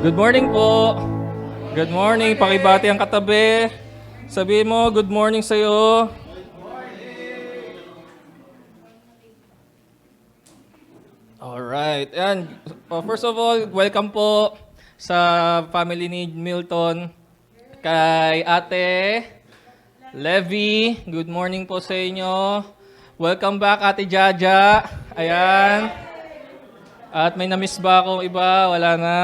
Good morning po. Good morning. Pakibati ang katabi. Sabihin mo, good morning sa'yo. Alright. And first of all, welcome po sa family ni Milton. Kay Ate Levy, good morning po sa inyo. Welcome back, Ate Jaja. Ayan. At may na-miss ba akong iba? Wala na.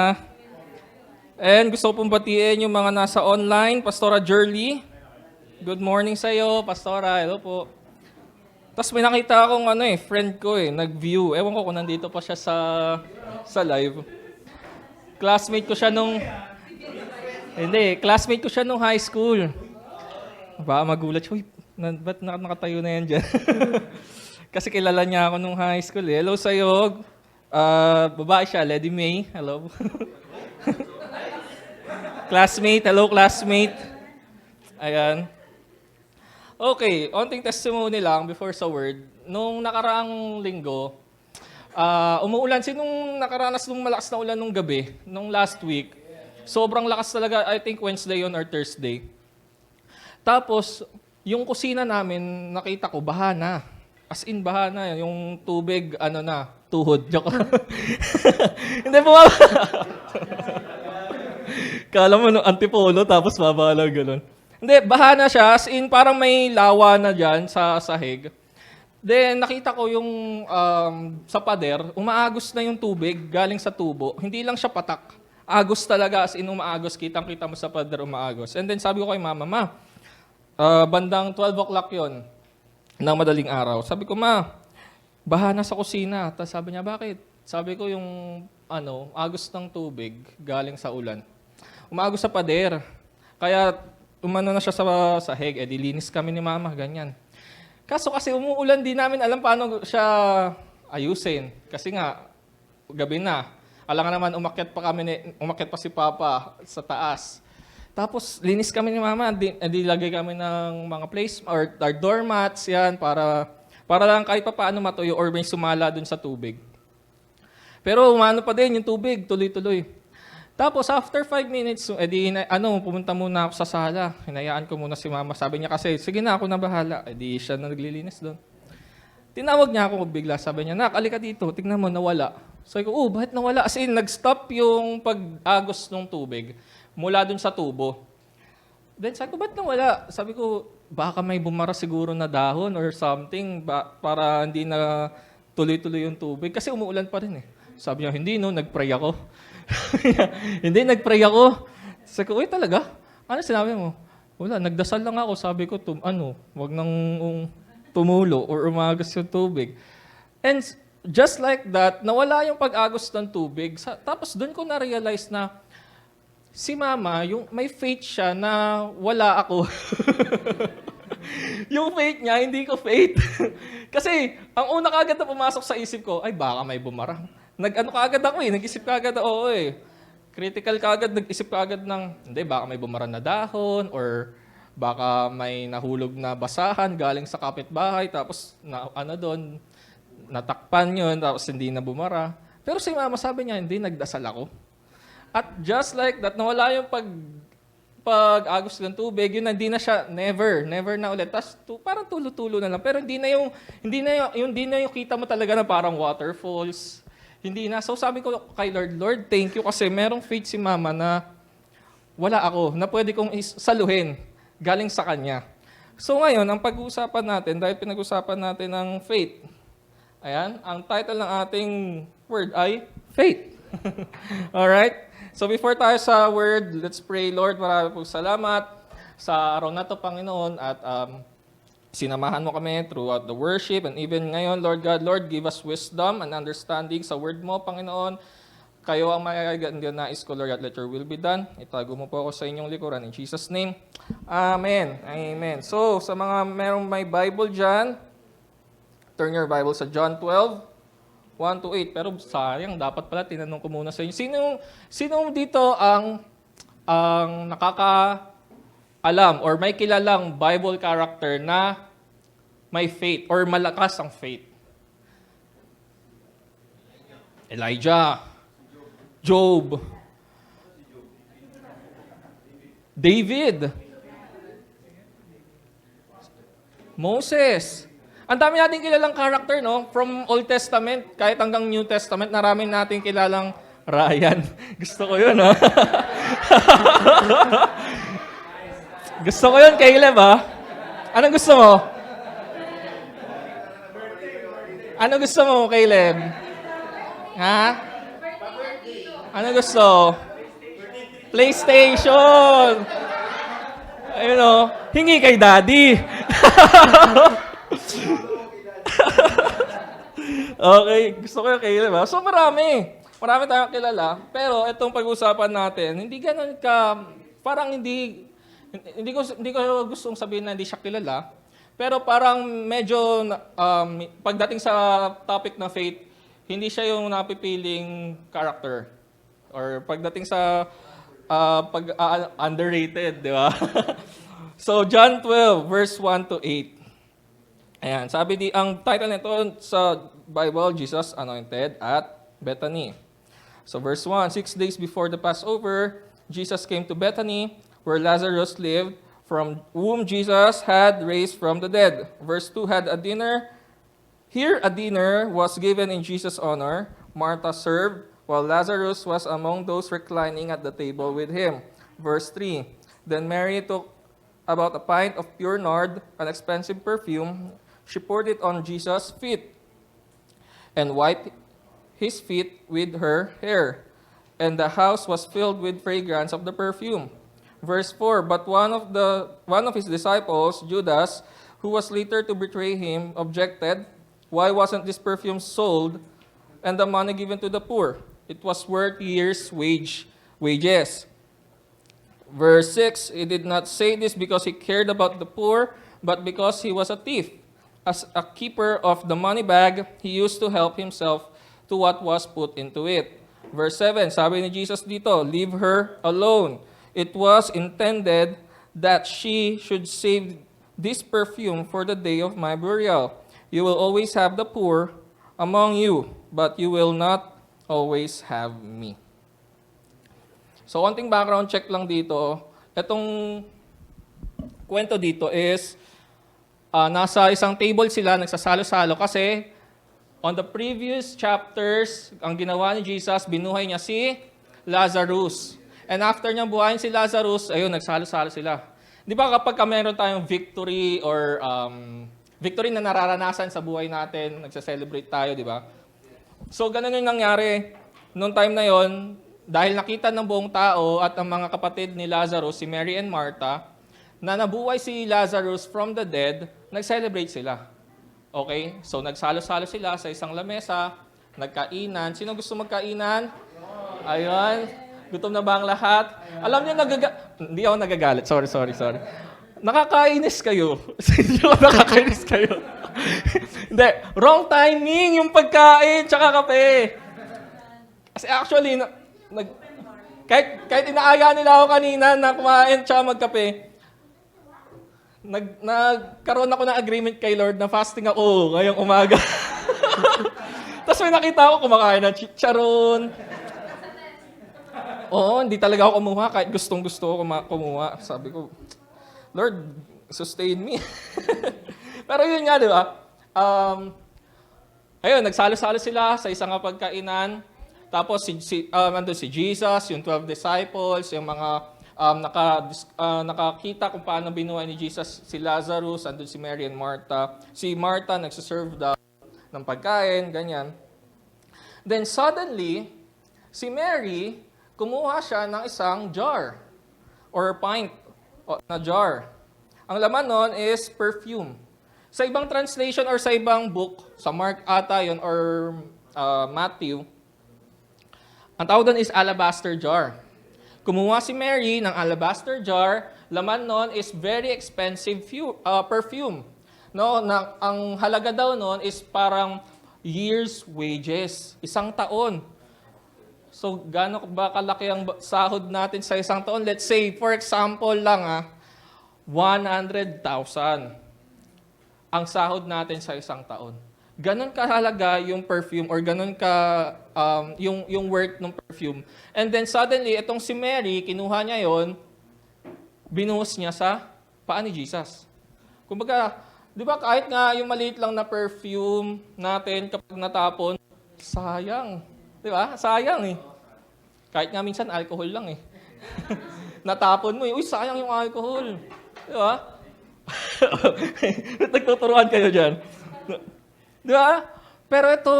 And gusto ko pong batiin yung mga nasa online. Pastora Jerly, good morning sa iyo. Pastora, hello po. Tapos may nakita akong friend ko nag-view. Ewan ko kung nandito pa siya sa live. Classmate ko siya classmate ko siya nung high school. Baka magulat siya, ba't nakatayo na yan dyan? Kasi kilala niya ako nung high school. Hello sa iyo. Babae siya, Lady May. Hello. Classmate, hello classmate. Ayan. Okay, onting testimony lang before sa word. Nung nakaraang linggo, umuulan. Sinong nakaranas nung malakas na ulan nung gabi, nung last week? Sobrang lakas talaga, I think Wednesday yun or Thursday. Tapos, yung kusina namin, nakita ko, baha na. As in, baha na. Yung tubig, tuhod. Joke. Hindi po. Kala mo antipolo, tapos babala gano'n. Hindi, baha na siya. As in, parang may lawa na dyan sa sahig. Then, nakita ko yung sa pader, umaagos na yung tubig galing sa tubo. Hindi lang siya patak. Agos talaga, as in umaagos. Kitang-kita mo sa pader, umaagos. And then, sabi ko kay Mama, bandang 12 o'clock yon ng madaling araw. Sabi ko, Ma, baha na sa kusina. Tapos sabi niya, bakit? Sabi ko, yung agos ng tubig galing sa ulan. Umaagos sa pader. Kaya umano na siya sa sahig. Dilinis kami ni Mama, ganyan. Kaso kasi umuulan, di namin alam paano siya ayusin. Kasi nga, gabi na. Alam nga naman, umakyat pa si Papa sa taas. Tapos, linis kami ni Mama. Dilagay kami ng mga place or doormats, yan, para lang kahit pa paano matuyo or may sumala dun sa tubig. Pero umano pa din yung tubig, tuloy-tuloy. Tapos, after 5 minutes, pumunta muna ako sa sala. Hinayaan ko muna si Mama. Sabi niya kasi, sige na, ako na bahala. Siya na naglilinis doon. Tinawag niya ako bigla. Sabi niya, Nak, alika dito. Tignan mo, nawala. Sabi ko, bakit nawala? As in, nag-stop yung pag-agos ng tubig mula doon sa tubo. Then, sabi ko, ba't nawala? Sabi ko, baka may bumara siguro na dahon or something para hindi na tuloy-tuloy yung tubig. Kasi umuulan pa rin Sabi niya, hindi nag-pray ako. Hindi, nag-pray ako. Sabi ko, talaga? Ano sinabi mo? Wala, nagdasal lang ako. Sabi ko, wag nang tumulo or umagos yung tubig. And just like that, nawala yung pag-agos ng tubig. Tapos doon ko na-realize na si Mama, may faith siya na wala ako. Yung faith niya, hindi ko faith. Kasi ang una kagad na pumasok sa isip ko, baka may bumarang. Kaagad ako nag-isip kaagad critical kaagad, nag-isip kaagad ng, hindi, baka may bumaran na dahon, or baka may nahulog na basahan galing sa kapitbahay, tapos natakpan yun, tapos hindi na bumara. Pero si Mama sabi niya, hindi, nagdasal ako. At just like that, nawala yung pag-agos ng tubig, yun hindi na siya, never na ulit. Tapos parang tulo-tulo na lang. Pero hindi na yung kita mo talaga na parang waterfalls. Hindi na. So sabi ko kay Lord, thank you kasi merong faith si Mama na wala ako, na pwede kong saluhin galing sa Kanya. So ngayon, ang pag-uusapan natin, dahil pinag-usapan natin ng faith, ayan, ang title ng ating word ay faith. Alright? So before tayo sa word, let's pray. Lord, marami po salamat sa araw na to, Panginoon, at sinamahan mo kami throughout the worship and even ngayon, Lord God, Lord, give us wisdom and understanding sa word mo, Panginoon. Kayo ang may nais ko, Lord, at let your will be done. Itago mo po ako sa inyong likuran. In Jesus' name, Amen. Amen. So, sa mga merong may Bible dyan, turn your Bible sa John 12, 1-8. Pero sayang, dapat pala tinanong ko muna sa inyo. Sino dito ang nakakaalam or may kilalang Bible character na may faith or malakas ang faith? Elijah, Job, David. Moses. Ang dami natin kilalang character, no? From Old Testament, kahit hanggang New Testament, naraming natin kilalang Ryan. Gusto ko yun, ha? Gusto ko yun, Caleb, ha? Anong gusto mo? Ano gusto mo, Caleb? Ha? Ano gusto? PlayStation! Ayun, o. Hingi kay Daddy. Okay, gusto ko yung Caleb, ha? So, marami. Marami tayong kilala. Pero, itong pag-usapan natin, hindi ganun ka, parang hindi ko gustong sabihin na hindi siya kilala. Pero parang medyo, pagdating sa topic na faith, hindi siya yung napipiling character. Or pagdating sa underrated, di ba? So, John 12, verse 1 to 8. Ayan, ang title nito sa Bible, Jesus Anointed at Bethany. So verse 1, 6 days before the Passover, Jesus came to Bethany, where Lazarus lived, from whom Jesus had raised from the dead. Verse 2 had a dinner. Here a dinner was given in Jesus' honor. Martha served, while Lazarus was among those reclining at the table with him. Verse 3, then Mary took about a pint of pure nard, an expensive perfume. She poured it on Jesus' feet and wiped his feet with her hair. And the house was filled with fragrance of the perfume. Verse 4, but one of his disciples, Judas, who was later to betray him, objected, why wasn't this perfume sold and the money given to the poor? It was worth years' wages. Verse 6, he did not say this because he cared about the poor, but because he was a thief. As a keeper of the money bag, he used to help himself to what was put into it. Verse 7, sabi ni Jesus dito, leave her alone. It was intended that she should save this perfume for the day of my burial. You will always have the poor among you, but you will not always have me. So, konting background check lang dito. Itong kwento dito is, nasa isang table sila, nagsasalo-salo kasi on the previous chapters, ang ginawa ni Jesus, binuhay niya si Lazarus. And after niyang buhayin si Lazarus, ayun, nagsalo-salo sila. Di ba kapag meron tayong victory or victory na nararanasan sa buhay natin, nagsa-celebrate tayo, di ba? So, ganun yung nangyari. Noong time na yon, dahil nakita ng buong tao at ang mga kapatid ni Lazarus, si Mary and Martha, na nabuhay si Lazarus from the dead, nag-celebrate sila. Okay? So, nagsalo-salo sila sa isang lamesa, nagkainan. Sino gusto magkainan? Ayun. Gutom na ba ang lahat? Alam niyo, hindi ako nagagalit. Sorry. Nakakainis kayo. Hindi ako nakakainis kayo. Hindi. Wrong timing yung pagkain tsaka kape. Kasi actually, kahit inaaya nila ako kanina na kumain tsaka magkape, nagkaroon ako ng agreement kay Lord na fasting ako ngayong umaga. Tapos may nakita ako kumakain ng chicharon. Oo, hindi talaga ako kumuha kahit gustong-gusto ko kumuha. Sabi ko, Lord, sustain me. Pero yun nga, di ba? Ayun, nagsalo-salo sila sa isang pagkainan. Tapos nandun si Jesus, yung 12 disciples, yung mga nakakita kung paano binuhay ni Jesus si Lazarus, andun si Mary and Martha. Si Martha nagsiserve ng pagkain, ganyan. Then suddenly, si Mary, kumuha siya ng isang jar or pint na jar. Ang laman nun is perfume. Sa ibang translation or sa ibang book, sa Mark ata yun or Matthew, ang tawag doon is alabaster jar. Kumuha si Mary ng alabaster jar, laman nun is very expensive perfume. No, ang halaga daw nun is parang years' wages, isang taon. So, gaano ba kalaki ang sahod natin sa isang taon? Let's say, for example lang 100,000 ang sahod natin sa isang taon. Ganon kahalaga yung perfume or ganon ka yung worth ng perfume. And then suddenly, itong si Mary, kinuha niya yon, binuhos niya sa paa ni Jesus. Kumbaga, di ba kahit nga yung maliit lang na perfume natin kapag natapon, sayang. Di ba? Sayang eh. Kahit nga minsan alcohol lang eh. Natapon mo eh, uy sayang yung alcohol. Di ba? Nagtuturuan kayo dyan. Di ba? Pero ito,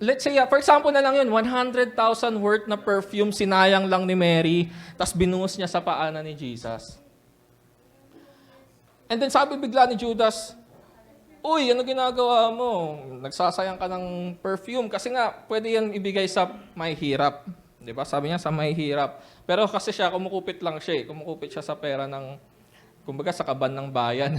let's say, for example na lang yun, 100,000 worth na perfume sinayang lang ni Mary, tapos binuhos niya sa paanan ni Jesus. And then sabi bigla ni Judas, uy, ano ginagawa mo? Nagsasayang ka ng perfume. Kasi nga, pwede yan ibigay sa may hirap. Di ba? Sabi niya, sa may hirap. Pero kasi siya, kumukupit lang siya. Kumukupit siya sa pera ng, kumbaga, sa kaban ng bayan.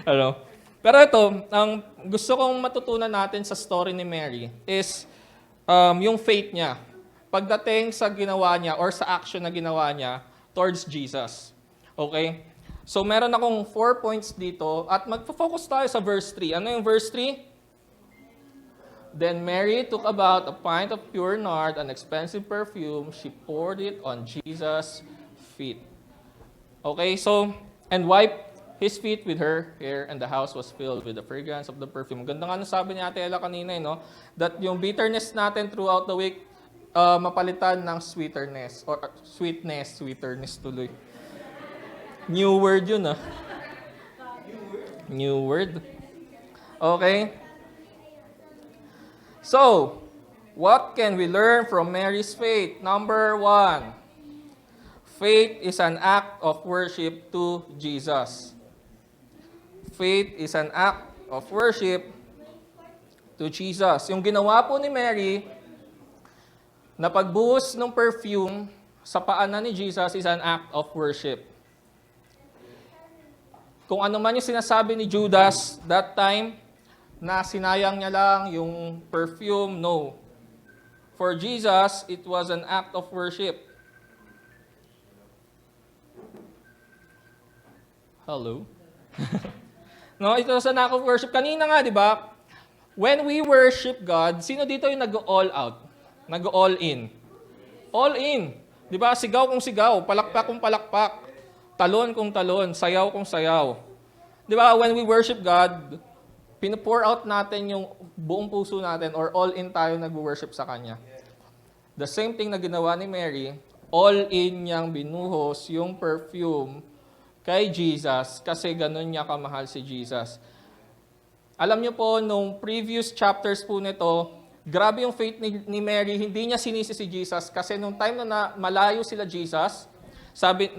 Ano? Pero ito, ang gusto kong matutunan natin sa story ni Mary is yung faith niya. Pagdating sa ginawa niya or sa action na ginawa niya towards Jesus. Okay? So, meron akong 4 points dito at magpo-focus tayo sa verse 3. Ano yung verse 3? Then Mary took about a pint of pure nard, an expensive perfume. She poured it on Jesus' feet. Okay, so, and wiped his feet with her hair, and the house was filled with the fragrance of the perfume. Ganda nga nung sabi ni Ate Ella kanina, no? That yung bitterness natin throughout the week, mapalitan ng sweetness tuloy. New word yun, ah. New word. Okay. So, what can we learn from Mary's faith? Number 1, faith is an act of worship to Jesus. Faith is an act of worship to Jesus. Yung ginawa po ni Mary, na pagbuhos ng perfume sa paanan ni Jesus is an act of worship. Kung ano man yung sinasabi ni Judas that time, na sinayang niya lang yung perfume, no. For Jesus, it was an act of worship. Hello? No, it was an act of worship. Kanina nga, di ba? When we worship God, sino dito yung nag-all out? Nag-all in? All in. Di ba? Sigaw kung sigaw, palakpak kung palakpak. Talon kung talon, sayaw kung sayaw. Di ba, when we worship God, pinapour out natin yung buong puso natin or all in tayo nag-worship sa Kanya. The same thing na ginawa ni Mary, all in niyang binuhos yung perfume kay Jesus kasi ganun niya kamahal si Jesus. Alam niyo po, nung previous chapters po nito, grabe yung faith ni Mary, hindi niya sinisi si Jesus kasi nung time na malayo sila Jesus,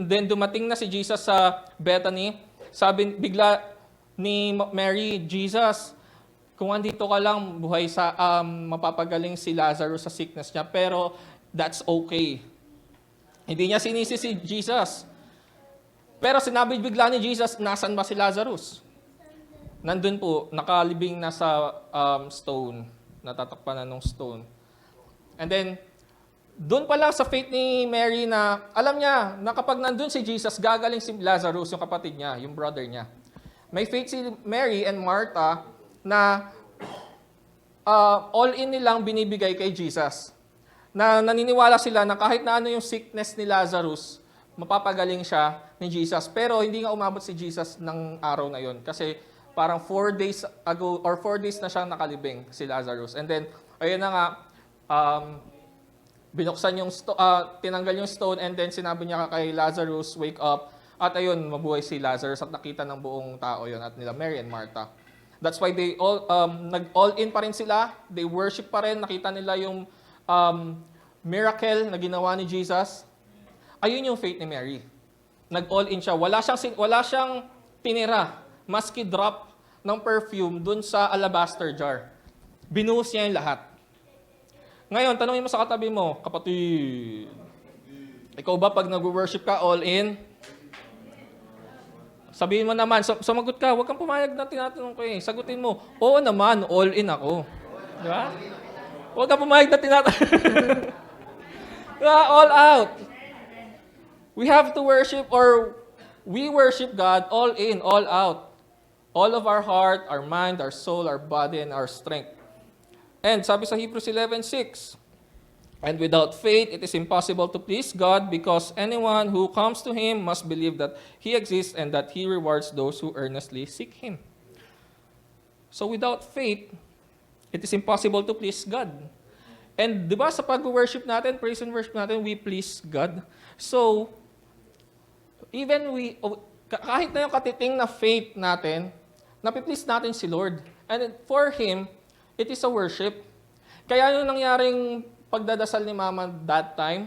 then dumating na si Jesus sa Bethany, sabi bigla ni Mary, Jesus, kung andito ka lang, buhay sa, mapapagaling si Lazarus sa sickness niya, pero that's okay. Hindi niya sinisi si Jesus. Pero sinabi bigla ni Jesus, nasan ba si Lazarus? Nandun po, nakalibing na sa stone, natatakpan na ng stone. And then, doon pa lang sa faith ni Mary na alam niya na kapag nandun si Jesus, gagaling si Lazarus, yung kapatid niya, yung brother niya. May faith si Mary and Martha na all in nilang binibigay kay Jesus. Na naniniwala sila na kahit na ano yung sickness ni Lazarus, mapapagaling siya ni Jesus. Pero hindi nga umabot si Jesus ng araw na yon kasi parang 4 days ago or 4 days na siyang nakalibing si Lazarus. And then, ayun na nga, binuksan yung tinanggal yung stone and then sinabi niya kay Lazarus, wake up. At ayun, mabuhay si Lazarus at nakita ng buong tao yon at nila Mary and Martha. That's why they all nag-all in pa rin sila. They worship pa rin. Nakita nila yung miracle na ginawa ni Jesus. Ayun yung faith ni Mary. Nag-all in siya. Wala siyang tinira. Maski drop ng perfume dun sa alabaster jar. Binuhos niya yung lahat. Ngayon, tanongin mo sa katabi mo, kapatid, ikaw ba pag nag-worship ka, all in? Sabihin mo naman, sumagot ka, huwag kang pumayag na tinatanong ko eh. Sagutin mo, oo naman, all in ako. Di ba? Huwag kang pumayag na tinatanong. All out. We have to worship or we worship God all in, all out. All of our heart, our mind, our soul, our body, and our strength. And sabi sa Hebrews 11:6, And without faith, it is impossible to please God because anyone who comes to Him must believe that He exists and that He rewards those who earnestly seek Him. So without faith, it is impossible to please God. And di ba sa pag-worship natin, praise and worship natin, we please God. So, even kahit na yung katiting na faith natin, napi-please natin si Lord. And for Him, it is a worship. Kaya yung nangyaring pagdadasal ni Mama that time,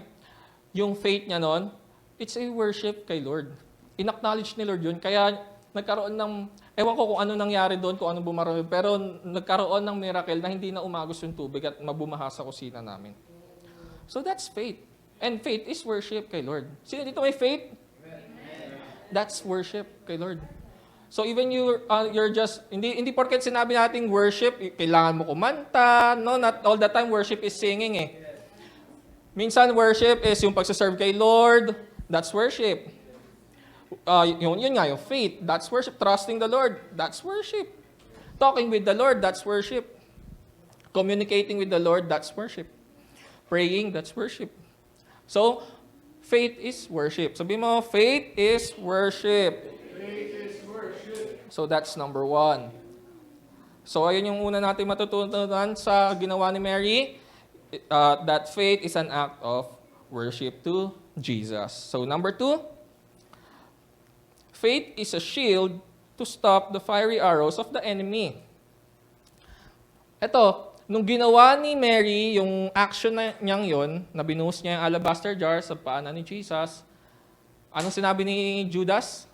yung faith niya noon, it's a worship kay Lord. In-acknowledge ni Lord yun. Kaya nagkaroon ng, ewan ko kung ano nangyari doon, kung ano bumarami, pero nagkaroon ng miracle na hindi na umagos yung tubig at mabumaha sa kusina namin. So that's faith. And faith is worship kay Lord. Sino dito may faith? That's worship kay Lord. So even you're just, hindi porket sinabi nating worship, kailangan mo kumanta, no? Not all the time worship is singing eh. Minsan worship is yung pagsaserve kay Lord, that's worship. Yun nga, yung faith, that's worship. Trusting the Lord, that's worship. Talking with the Lord, that's worship. Communicating with the Lord, that's worship. Praying, that's worship. So, faith is worship. Sabi mo, faith is worship. So that's number 1. So ayun yung una natin matutunan sa ginawa ni Mary. That faith is an act of worship to Jesus. So number 2, faith is a shield to stop the fiery arrows of the enemy. Ito, nung ginawa ni Mary yung action niyang yon, na binuhos niya yung alabaster jar sa paanan ni Jesus, anong sinabi ni Judas?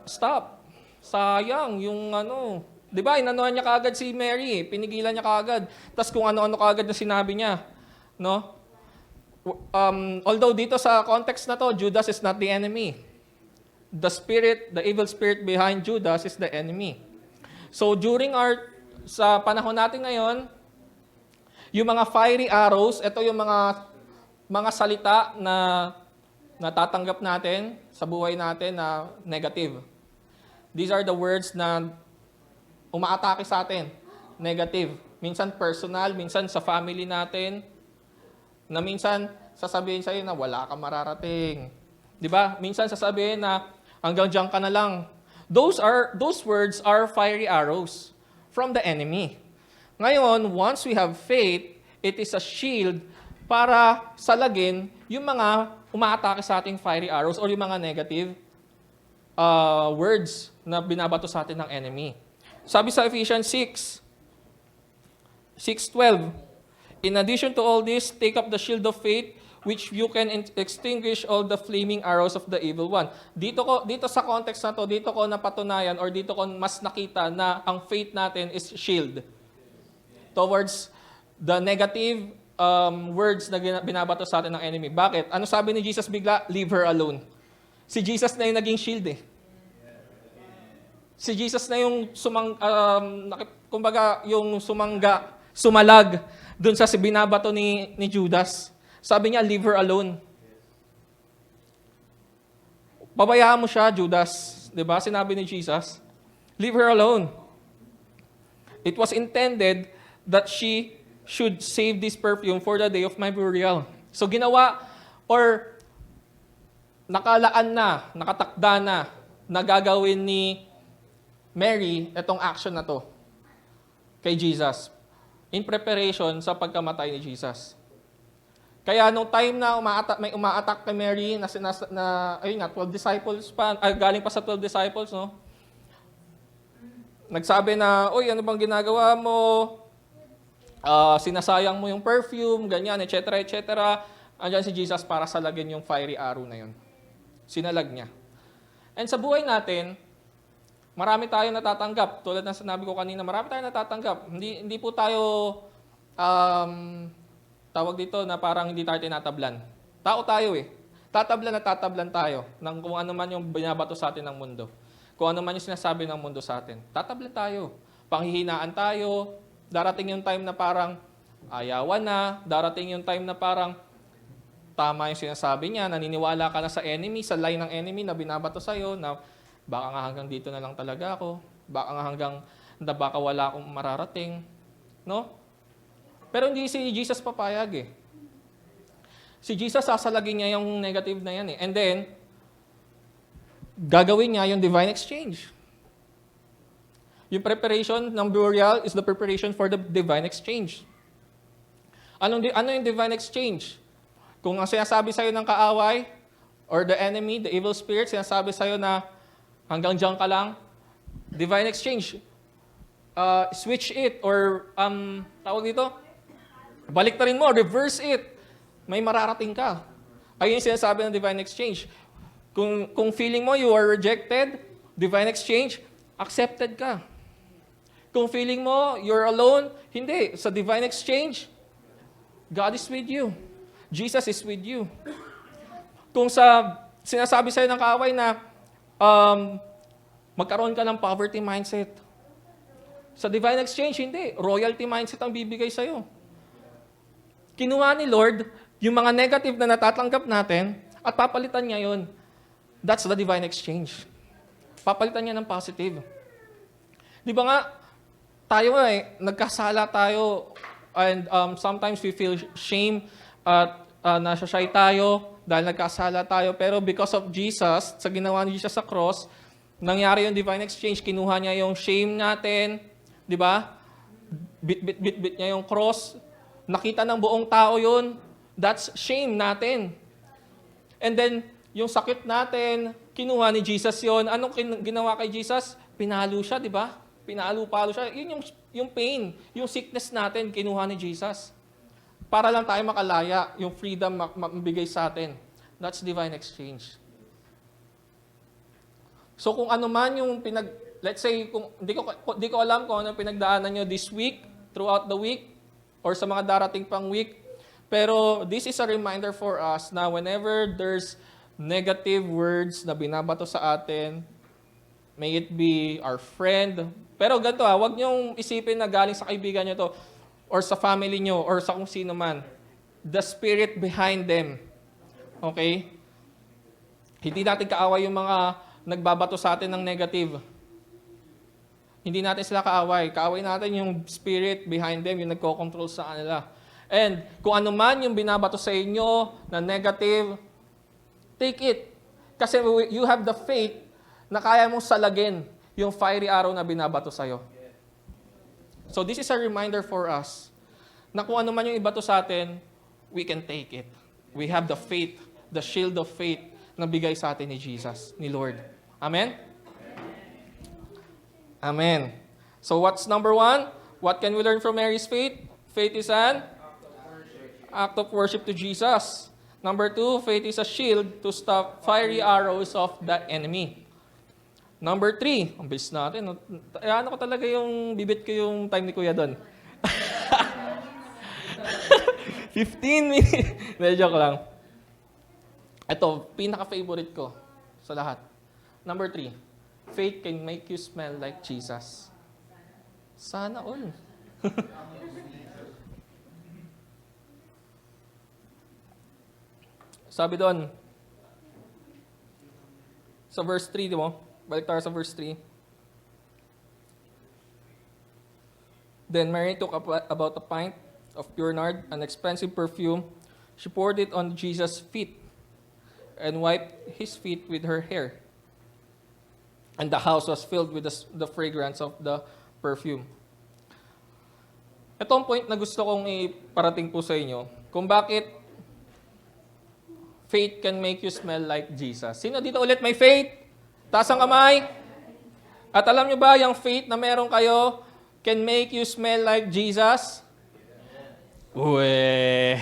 Stop. Sayang yung ano. 'Di ba? Inanuhan niya kaagad si Mary, pinigilan niya kaagad. Tapos kung ano-ano kaagad na sinabi niya, no? Although dito sa context na to, Judas is not the enemy. The evil spirit behind Judas is the enemy. So sa panahon natin ngayon, yung mga fiery arrows, ito yung mga salita na natatanggap natin sa buhay natin na negative. These are the words na umaatake sa atin. Negative. Minsan personal, minsan sa family natin, na minsan sasabihin sa'yo na wala kang mararating. Di ba? Minsan sasabihin na hanggang diyan ka na lang. Those words are fiery arrows from the enemy. Ngayon, once we have faith, it is a shield para salagin yung mga umaatake sa ating fiery arrows or yung mga negative words na binabato sa atin ng enemy. Sabi sa Ephesians 6:12, in addition to all this, take up the shield of faith, which you can extinguish all the flaming arrows of the evil one. Dito sa context na to, dito ko napatunayan or dito ko mas nakita na ang faith natin is shield towards the negative words na binabato sa atin ng enemy. Bakit? Ano sabi ni Jesus bigla? Leave her alone. Si Jesus na yung naging shield eh. Si Jesus na yung sumalag dun sa binabato ni Judas. Sabi niya, leave her alone. Pabayaan mo siya, Judas. Diba? Sinabi ni Jesus, leave her alone. It was intended that she should save this perfume for the day of my burial. So ginawa or nakalaan na, nakatakda na gagawin ni Mary itong action na to kay Jesus in preparation sa pagkamatay ni Jesus. Kaya nung time na may umaatak kay Mary ayun nga, 12 disciples pa, galing pa sa 12 disciples, no? Nagsabi na, "Oy, ano bang ginagawa mo? Sinasayang mo yung perfume, ganyan, etc., etc." Andiyan si Jesus para salagin yung fiery arrow na yun. Sinalag niya. And sa buhay natin, marami tayong natatanggap. Tulad ng sinabi ko kanina, marami tayong natatanggap. Hindi po tayo, tawag dito na parang hindi tayo tinatablan. Tao tayo eh. Tatablan tayo ng kung ano man yung binabato sa atin ng mundo. Kung ano man yung sinasabi ng mundo sa atin. Tatablan tayo. Panghihinaan tayo. Darating yung time na parang ayawan na. Darating yung time na parang tama yung sinasabi niya. Naniniwala ka na sa enemy, sa lie ng enemy na binabato sa'yo na baka nga hanggang dito na lang talaga ako. Baka nga hanggang baka wala akong mararating. No? Pero hindi si Jesus papayag eh. Si Jesus, sasalagin niya yung negative na yan eh. And then, gagawin niya yung divine exchange. Yung preparation ng burial is the preparation for the divine exchange. Ano yung divine exchange? Kung ang sinasabi sa'yo ng kaaway, or the enemy, the evil spirit, sinasabi sa'yo na hanggang dyan ka lang, divine exchange. Switch it, or tawag dito, balik rin mo, reverse it. May mararating ka. Ayun yung sinasabi ng divine exchange. Kung feeling mo you are rejected, divine exchange, accepted ka. Kung feeling mo you're alone, hindi. Sa divine exchange, God is with you. Jesus is with you. Kung sinasabi sa'yo ng kaaway na magkaroon ka ng poverty mindset, sa divine exchange, hindi. Royalty mindset ang bibigay sa'yo. Kinuha ni Lord yung mga negative na natatanggap natin at papalitan niya yun. That's the divine exchange. Papalitan niya ng positive. Di ba nga, tayo nagkasala tayo and sometimes we feel shame at nasa-shy tayo dahil nagkasala tayo. Pero because of Jesus, sa ginawa ni Jesus sa cross, nangyari yung divine exchange. Kinuha niya yung shame natin. Di ba? Bit niya yung cross. Nakita ng buong tao yun. That's shame natin. And then, yung sakit natin, kinuha ni Jesus yon. Anong ginawa kay Jesus? Pinalo siya, di ba? Pinalo-palo siya. Yun yung pain, yung sickness natin, kinuha ni Jesus. Para lang tayo makalaya, yung freedom mabigay sa atin. That's divine exchange. So kung ano man yung let's say, kung di ko alam kung ano pinagdaanan nyo this week, throughout the week, or sa mga darating pang week, pero this is a reminder for us na whenever there's negative words na binabato sa atin, may it be our friend. Pero ganito wag niyong isipin na galing sa kaibigan niyo to, or sa family niyo, or sa kung sino man. The spirit behind them. Okay? Hindi natin kaaway yung mga nagbabato sa atin ng negative. Hindi natin sila kaaway. Kaaway natin yung spirit behind them, yung nagko-control sa kanila. And kung ano man yung binabato sa inyo na negative, take it. Kasi you have the faith na kaya mong salagin yung fiery arrow na binabato sa'yo. So this is a reminder for us na kung ano man yung ibato sa atin, we can take it. We have the faith, the shield of faith na bigay sa atin ni Jesus, ni Lord. Amen? Amen. So what's number 1? What can we learn from Mary's faith? Faith is an act of worship to Jesus. Number 2, faith is a shield to stop fiery arrows of the enemy. Number 3, ang bilis natin. Ano ko talaga yung bibit ko yung time ni Kuya doon. 15 minutes. Medyo ko lang. Ito, pinaka-favorite ko sa lahat. Number 3, faith can make you smell like Jesus. Sana all. Sabi doon, sa verse 3, di mo? Balik tayo sa verse 3. Then Mary took about a pint of pure nard, an expensive perfume. She poured it on Jesus' feet and wiped his feet with her hair. And the house was filled with the fragrance of the perfume. Ito ang point na gusto kong iparating po sa inyo. Kung bakit faith can make you smell like Jesus. Sino dito ulit may faith? Taas ang kamay. At alam nyo ba, yung faith na meron kayo can make you smell like Jesus? Uwe.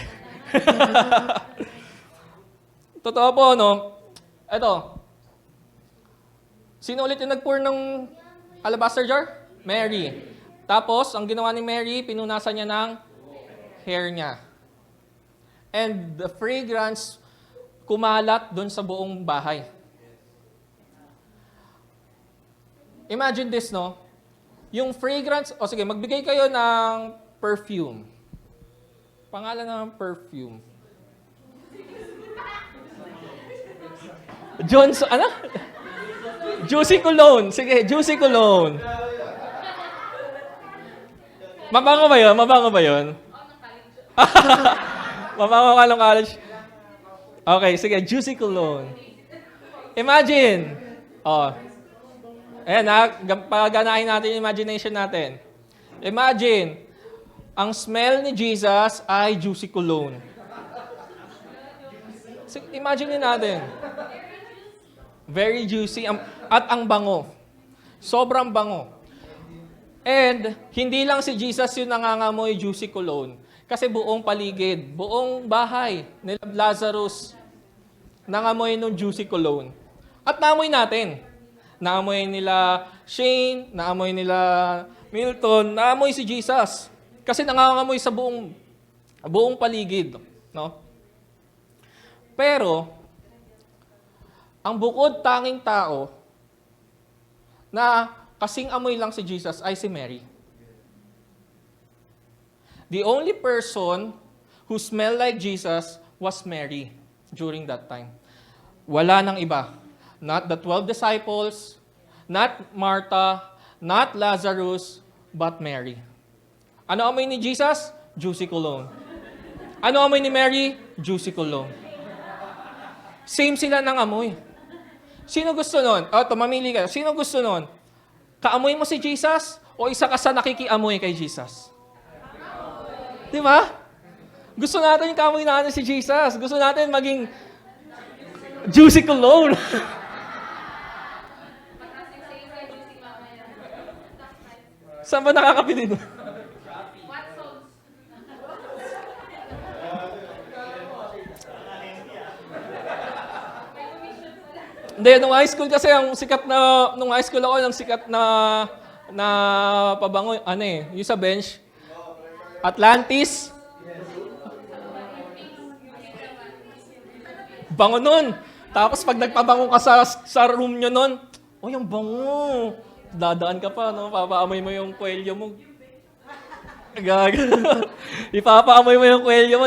Totoo po, no? Ito. Sino ulit yung nag-pour ng alabaster jar? Mary. Tapos, ang ginawa ni Mary, pinunasan niya ng hair niya. And the fragrance kumalat doon sa buong bahay. Imagine this, no? Yung fragrance, sige, magbigay kayo ng perfume. Pangalan ng perfume. Johnson, ano? Juicy Cologne. Sige, Juicy Cologne. Mabango ba yun? Mabango ba yun? Mapapakalong college. Okay, sige. Juicy cologne. Imagine. Oh. Ayan ha, paganahin natin yung imagination natin. Imagine, ang smell ni Jesus ay juicy cologne. Imagine natin. Very juicy at ang bango. Sobrang bango. And hindi lang si Jesus yung nangangamoy juicy cologne. Kasi buong paligid, buong bahay ni Lazarus nangamoy ng juicy cologne. At naamoy natin. Naamoy nila Shane, naamoy nila Milton, naamoy si Jesus. Kasi nangangamoy sa buong paligid, no? Pero ang bukod tanging tao na kasing amoy lang si Jesus ay si Mary. The only person who smelled like Jesus was Mary during that time. Wala nang iba. Not the 12 disciples, not Martha, not Lazarus, but Mary. Ano amoy ni Jesus? Juicy cologne. Ano amoy ni Mary? Juicy cologne. Same sila ng amoy. Sino gusto nun? Mamili ka. Sino gusto nun? Kaamoy mo si Jesus o isa ka sa nakikiamoy kay Jesus? Di ba? Gusto natin yung kaamoy natin si Jesus. Gusto natin maging juicy cologne. Saan ba nakakapili doon? Hindi, nung high school kasi, nung high school ako, yung sikat na pabango, yung sa bench, Atlantis. Bango nun. Tapos pag nagpabango ka sa room nyo nun, yung bango. Dadaan ka pa, no? Papaamoy mo yung kwelyo mo. Ipapaamoy mo yung kwelyo mo.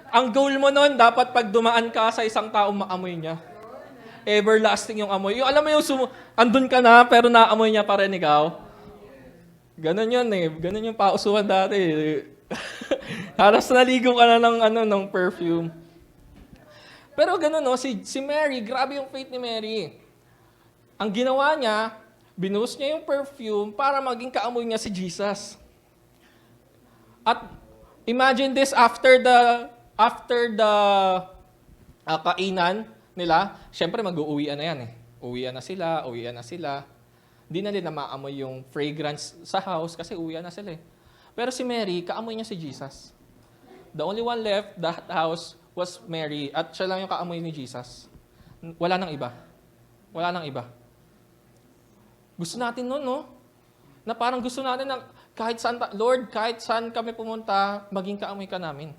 Ang goal mo nun, dapat pag dumaan ka sa isang tao, maamoy niya. Everlasting yung amoy. Yung alam mo andun ka na, pero naamoy niya pa rin ikaw. Ganon yun eh. Ganon yung pausuhan dati. Halos naligo ka na ng perfume. Pero ganon no, si Mary, grabe yung faith ni Mary. Ang ginawa niya, binuhos niya yung perfume para maging kaamoy niya si Jesus. At imagine this after the kainan nila, syempre mag-uuwian na yan eh. Uwian na sila. Di na din na maamoy yung fragrance sa house kasi uwian na sila eh. Pero si Mary, kaamoy niya si Jesus. The only one left, that house, was Mary. At siya lang yung kaamoy ni Jesus. Wala nang iba. Gusto natin nun, no? Na parang gusto natin na Lord, kahit saan kami pumunta, maging kaamoy ka namin.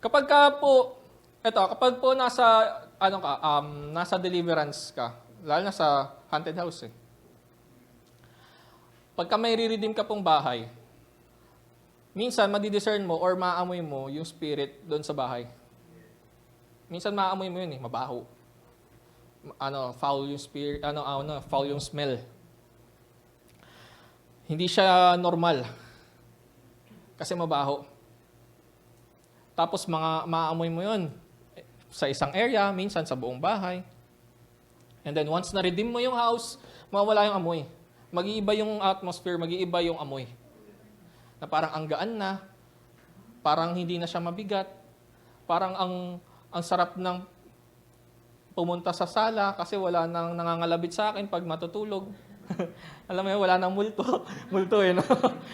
Kapag po nasa deliverance ka, lalo na sa haunted house eh. Pagka may re-redeem ka pong bahay, minsan madidiscern mo or maamoy mo yung spirit doon sa bahay. Minsan maamoy mo yun eh, mabaho. Foul yung spirit, foul yung smell. Hindi siya normal. Kasi mabaho. Tapos maamoy mo yun sa isang area, minsan sa buong bahay. And then once na-redeem mo yung house, mawala yung amoy. Mag-iiba yung atmosphere, mag-iiba yung amoy. Na parang ang gaan na, parang hindi na siya mabigat, parang ang sarap ng pumunta sa sala kasi wala nang nangangalabit sa akin pag matutulog. Alam mo yun, wala nang multo. Multo eh, no?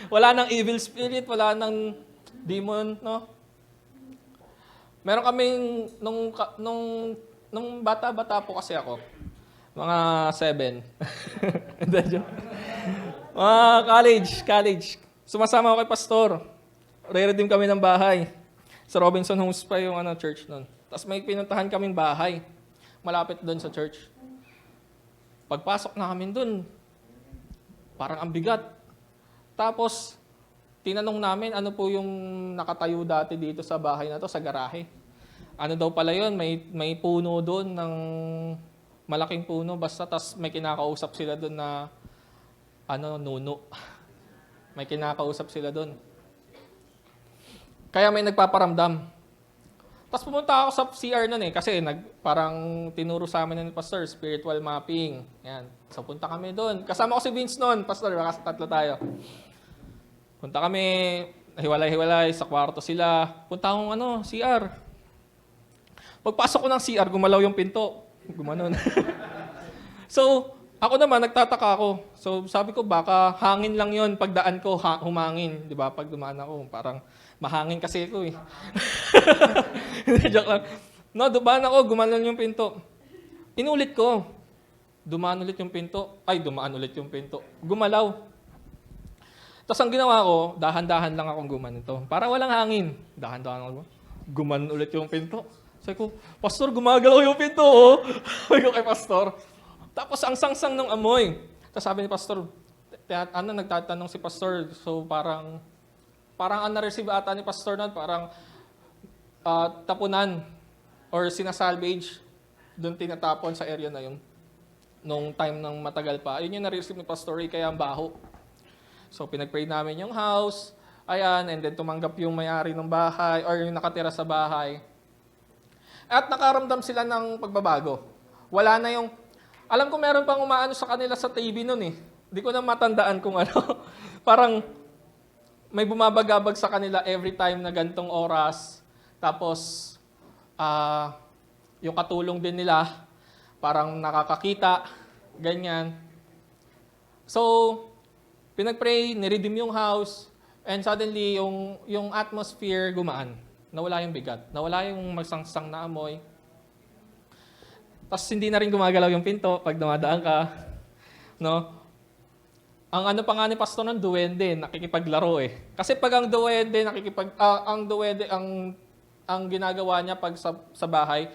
Wala nang evil spirit, wala nang demon, no? Meron kaming, nung bata-bata po kasi ako, mga 7. Mga college. Sumasama ako kay pastor. Re-redeem kami ng bahay. Sa Robinson Homes pa yung church nun. Tapos may pinuntahan kaming bahay. Malapit doon sa church. Pagpasok namin doon, parang ang bigat. Tapos, tinanong namin ano po yung nakatayo dati dito sa bahay na to, sa garahe. Ano daw pala yun, may puno doon ng malaking puno. Basta, tas may kinakausap sila doon na nuno. May kinakausap sila doon. Kaya may nagpaparamdam. Tapos pumunta ako sa CR nun kasi parang tinuro sa amin ng pastor, spiritual mapping. Yan. So punta kami doon. Kasama ko si Vince noon, pastor, baka tatlo tayo. Punta kami, hiwalay-hiwalay, sa kwarto sila. Punta akong CR. Pagpasok ko ng CR, gumalaw yung pinto. Gumanon. So, ako naman, nagtataka ako. So, sabi ko, baka hangin lang yon pagdaan ko, humangin. Di ba? Pag dumaan ako, parang mahangin kasi ako eh. Joke lang. No, dumaan ako, gumanon yung pinto. Inulit ko. Dumaan ulit yung pinto. Ay, dumaan ulit yung pinto. Gumalaw. Tapos ang ginawa ko, dahan-dahan lang akong gumanito. Para walang hangin. Dahan-dahan ako. Gumanon ulit yung pinto. Sabi ko, Pastor, gumagalaw yung pinto, oh. Sabi ko kay Pastor. Tapos ang sangsang ng amoy. Tapos sabi ni Pastor, nagtatanong si Pastor, so parang ang na-receive ata ni Pastor nun, parang tapunan or sinasalvage, doon tinatapon sa area na yun. Nung time ng matagal pa. Yun yung na-receive ni Pastor Ray, kaya ang baho. So pinag-pray namin yung house, ayan, and then tumanggap yung may-ari ng bahay or yung nakatira sa bahay. At nakaramdam sila ng pagbabago. Wala na yung, alam ko meron pang umaano sa kanila sa TV nun eh. Hindi ko na matandaan kung ano. Parang may bumabagabag sa kanila every time na gantong oras. Tapos, yung katulong din nila, parang nakakakita, ganyan. So, pinag-pray, niredeem yung house, and suddenly, yung atmosphere gumaan. Nawala yung bigat. Nawala yung magsangsang na amoy. Tapos hindi na rin gumagalaw yung pinto pag dumadaan ka. No? Ang ano pa nga ni Pastor ng duwende, nakikipaglaro eh. Kasi pag ang duwende, ang ginagawa niya pag sa bahay,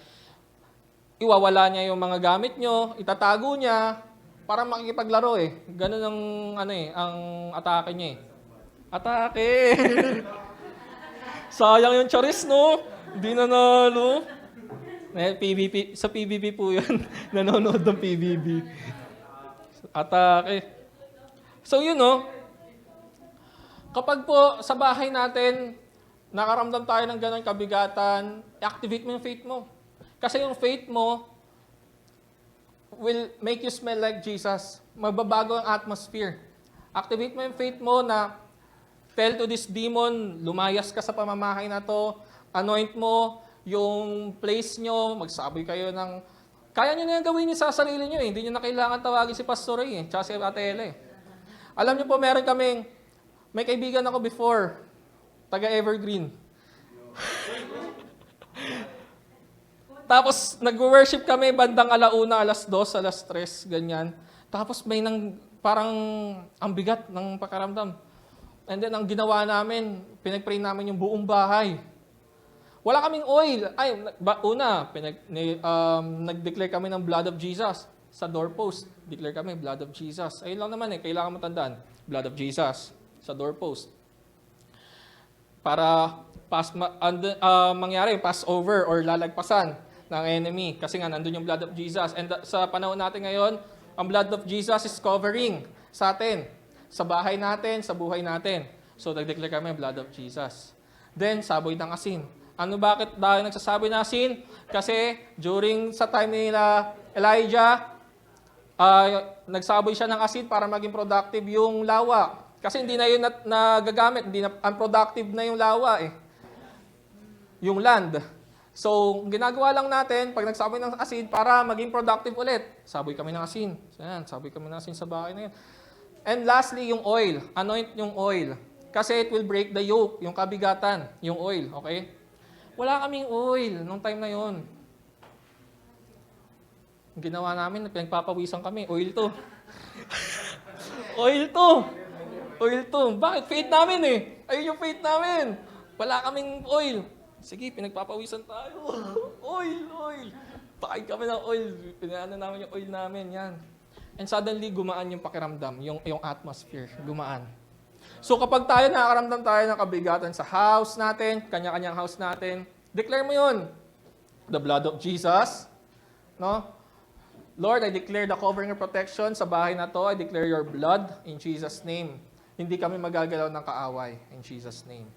iwawala niya yung mga gamit nyo, itatago niya, para makikipaglaro eh. Ganun ang atake niya eh. Atake! Sayang yung charis, no? Hindi nanalo. PBB, sa PBB po yun. Nanonood ng PBB. Atake. So yun, no? Kapag po sa bahay natin, nakaramdam tayo ng ganun kabigatan, activate mo yung faith mo. Kasi yung faith mo will make you smell like Jesus. Magbabago ang atmosphere. Activate mo yung faith mo na tell to this demon, lumayas ka sa pamamahay na to, anoint mo yung place nyo, magsabi kayo ng, kaya nyo na yung gawin nyo sa sarili nyo eh. Hindi nyo na kailangan tawagin si Pastor Ray eh, tsaka si Ate Ella eh. Alam nyo po, may kaibigan ako before, taga Evergreen. Tapos, nag-worship kami bandang 1:00, 2:00, 3:00, ganyan. Tapos, parang ang bigat ng pakaramdam. And then, ang ginawa namin, pinag-pray namin yung buong bahay. Wala kaming oil. Nag-declare kami ng blood of Jesus sa doorpost. Declare kami, blood of Jesus. Ayun lang naman eh, kailangan matandaan. Blood of Jesus sa doorpost. Para mangyari, pass over or lalagpasan ng enemy. Kasi nga, nandun yung blood of Jesus. And sa panahon natin ngayon, ang blood of Jesus is covering sa atin. Sa bahay natin, sa buhay natin. So, nag-declare kami, blood of Jesus. Then, saboy ng asin. Bakit dahil nagsasaboy ng asin? Kasi, sa time nila Elijah, nagsaboy siya ng asin para maging productive yung lawa. Kasi hindi na yun nagagamit, hindi na unproductive na yung lawa eh. Yung land. So, ginagawa lang natin, pag nagsaboy ng asin, para maging productive ulit. Saboy kami ng asin. Ayan, saboy kami ng asin sa bahay na yun. And lastly, yung oil. Anoint yung oil. Kasi it will break the yoke, yung kabigatan, yung oil, okay? Wala kaming oil nung time na yon. Ginawa namin, pinagpapawisan kami, oil to. Oil to. Oil to. Bakit? Faith namin eh. Ayun yung faith namin. Wala kaming oil. Sige, pinagpapawisan tayo. Oil. Pakay kami ng oil. Pinano namin yung oil namin, yan. And suddenly, gumaan yung pakiramdam, yung atmosphere, gumaan. So kapag tayo nakakaramdam tayo ng kabigatan sa house natin, kanya-kanyang house natin, declare mo yun. The blood of Jesus. No? Lord, I declare the covering and protection sa bahay na to. I declare your blood in Jesus' name. hindi kami magagalaw ng kaaway. In Jesus' name.